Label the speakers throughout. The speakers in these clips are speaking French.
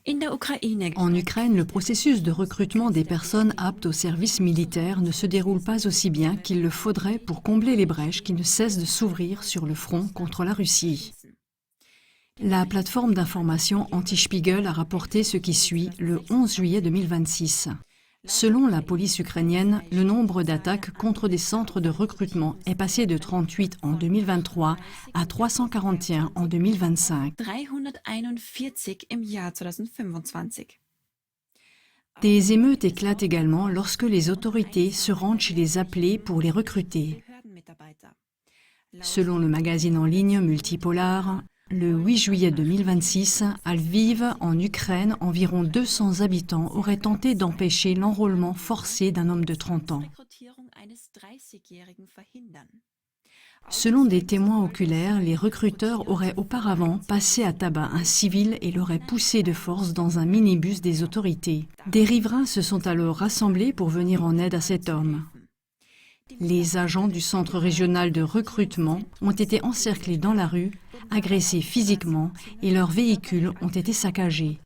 Speaker 1: En Ukraine, le processus de recrutement des personnes aptes au service militaire ne se déroule pas aussi bien qu'il le faudrait pour combler les brèches qui ne cessent de s'ouvrir sur le front contre la Russie. La plateforme d'information Anti-Spiegel a rapporté ce qui suit le 11 juillet 2026. Selon la police ukrainienne, le nombre d'attaques contre des centres de recrutement est passé de 38 en 2023 à 341 en 2025. Des émeutes éclatent également lorsque les autorités se rendent chez les appelés pour les recruter. Selon le magazine en ligne Multipolar, le 8 juillet 2026, à Lviv, en Ukraine, environ 200 habitants auraient tenté d'empêcher l'enrôlement forcé d'un homme de 30 ans. Selon des témoins oculaires, les recruteurs auraient auparavant passé à tabac un civil et l'auraient poussé de force dans un minibus des autorités. Des riverains se sont alors rassemblés pour venir en aide à cet homme. Les agents du centre régional de recrutement ont été encerclés dans la rue, agressés physiquement et leurs véhicules ont été saccagés.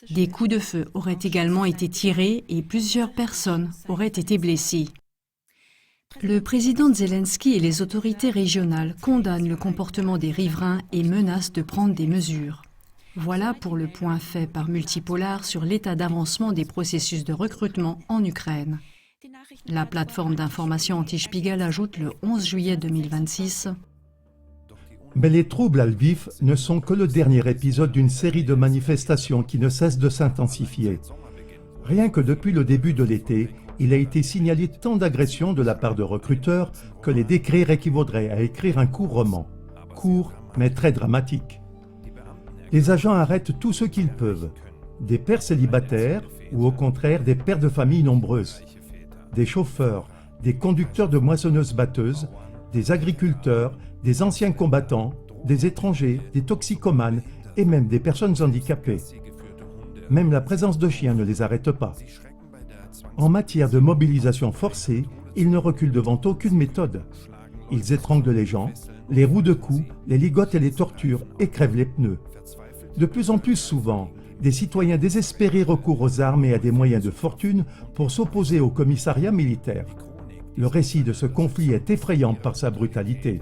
Speaker 1: Des coups de feu auraient également été tirés et plusieurs personnes auraient été blessées. Le président Zelensky et les autorités régionales condamnent le comportement des riverains et menacent de prendre des mesures. Voilà pour le point fait par Multipolar sur l'état d'avancement des processus de recrutement en Ukraine. La plateforme d'information Anti-Spiegel ajoute le 11 juillet 2026.
Speaker 2: Mais les troubles à Lviv ne sont que le dernier épisode d'une série de manifestations qui ne cessent de s'intensifier. Rien que depuis le début de l'été, il a été signalé tant d'agressions de la part de recruteurs que les décrire équivaudrait à écrire un court roman. Court, mais très dramatique. Les agents arrêtent tout ce qu'ils peuvent. Des pères célibataires ou au contraire des pères de famille nombreuses. Des chauffeurs, des conducteurs de moissonneuses-batteuses, des agriculteurs, des anciens combattants, des étrangers, des toxicomanes et même des personnes handicapées. Même la présence de chiens ne les arrête pas. En matière de mobilisation forcée, ils ne reculent devant aucune méthode. Ils étranglent les gens, les rouent de coups, les ligotent et les torturent et crèvent les pneus. De plus en plus souvent, des citoyens désespérés recourent aux armes et à des moyens de fortune pour s'opposer au commissariat militaire. Le récit de ce conflit est effrayant par sa brutalité.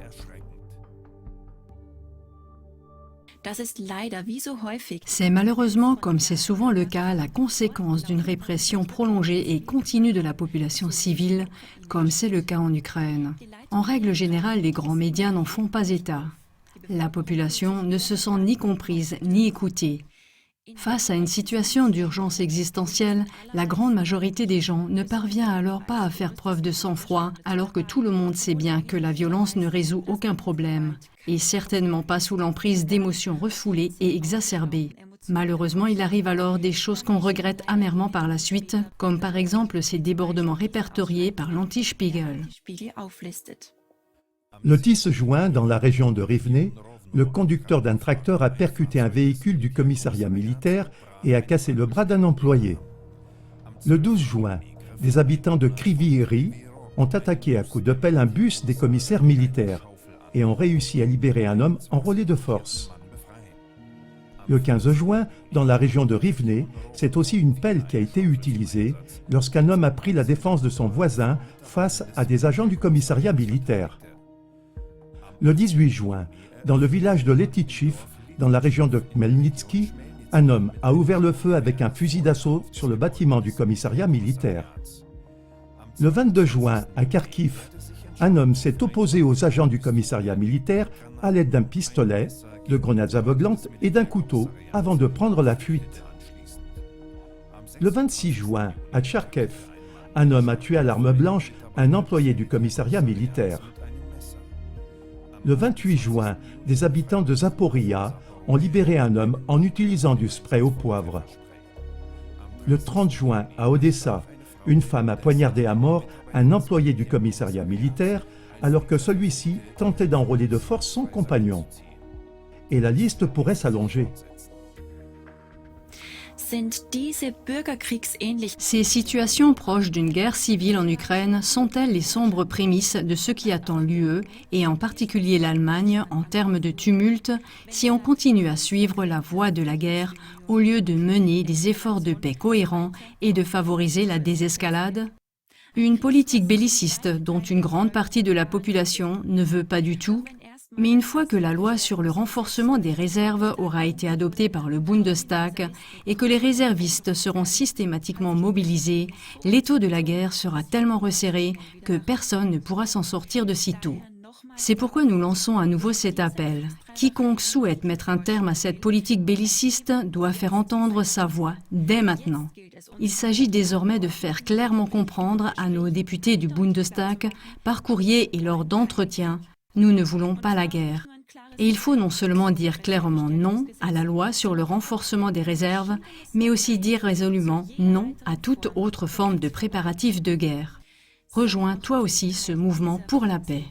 Speaker 1: C'est malheureusement, comme c'est souvent le cas, la conséquence d'une répression prolongée et continue de la population civile, comme c'est le cas en Ukraine. En règle générale, les grands médias n'en font pas état. La population ne se sent ni comprise ni écoutée. Face à une situation d'urgence existentielle, la grande majorité des gens ne parvient alors pas à faire preuve de sang-froid, alors que tout le monde sait bien que la violence ne résout aucun problème, et certainement pas sous l'emprise d'émotions refoulées et exacerbées. Malheureusement, il arrive alors des choses qu'on regrette amèrement par la suite, comme par exemple ces débordements répertoriés par l'Anti-Spiegel.
Speaker 2: Le 10 juin, dans la région de Rivne, le conducteur d'un tracteur a percuté un véhicule du commissariat militaire et a cassé le bras d'un employé. Le 12 juin, des habitants de Kryvyi ont attaqué à coups de pelle un bus des commissaires militaires et ont réussi à libérer un homme enrôlé de force. Le 15 juin, dans la région de Rivne, c'est aussi une pelle qui a été utilisée lorsqu'un homme a pris la défense de son voisin face à des agents du commissariat militaire. Le 18 juin, dans le village de Letichiv, dans la région de Khmelnytsky, un homme a ouvert le feu avec un fusil d'assaut sur le bâtiment du commissariat militaire. Le 22 juin, à Kharkiv, un homme s'est opposé aux agents du commissariat militaire à l'aide d'un pistolet, de grenades aveuglantes et d'un couteau avant de prendre la fuite. Le 26 juin, à Tcharkev, un homme a tué à l'arme blanche un employé du commissariat militaire. Le 28 juin, des habitants de Zaporia ont libéré un homme en utilisant du spray au poivre. Le 30 juin, à Odessa, une femme a poignardé à mort un employé du commissariat militaire alors que celui-ci tentait d'enrôler de force son compagnon. Et la liste pourrait s'allonger.
Speaker 1: Ces situations proches d'une guerre civile en Ukraine sont-elles les sombres prémices de ce qui attend l'UE et en particulier l'Allemagne en termes de tumulte si on continue à suivre la voie de la guerre au lieu de mener des efforts de paix cohérents et de favoriser la désescalade? Une politique belliciste dont une grande partie de la population ne veut pas du tout. Mais une fois que la loi sur le renforcement des réserves aura été adoptée par le Bundestag et que les réservistes seront systématiquement mobilisés, l'étau de la guerre sera tellement resserré que personne ne pourra s'en sortir de sitôt. C'est pourquoi nous lançons à nouveau cet appel. Quiconque souhaite mettre un terme à cette politique belliciste doit faire entendre sa voix dès maintenant. Il s'agit désormais de faire clairement comprendre à nos députés du Bundestag, par courrier et lors d'entretiens, nous ne voulons pas la guerre. Et il faut non seulement dire clairement non à la loi sur le renforcement des réserves, mais aussi dire résolument non à toute autre forme de préparatif de guerre. Rejoins toi aussi ce mouvement pour la paix.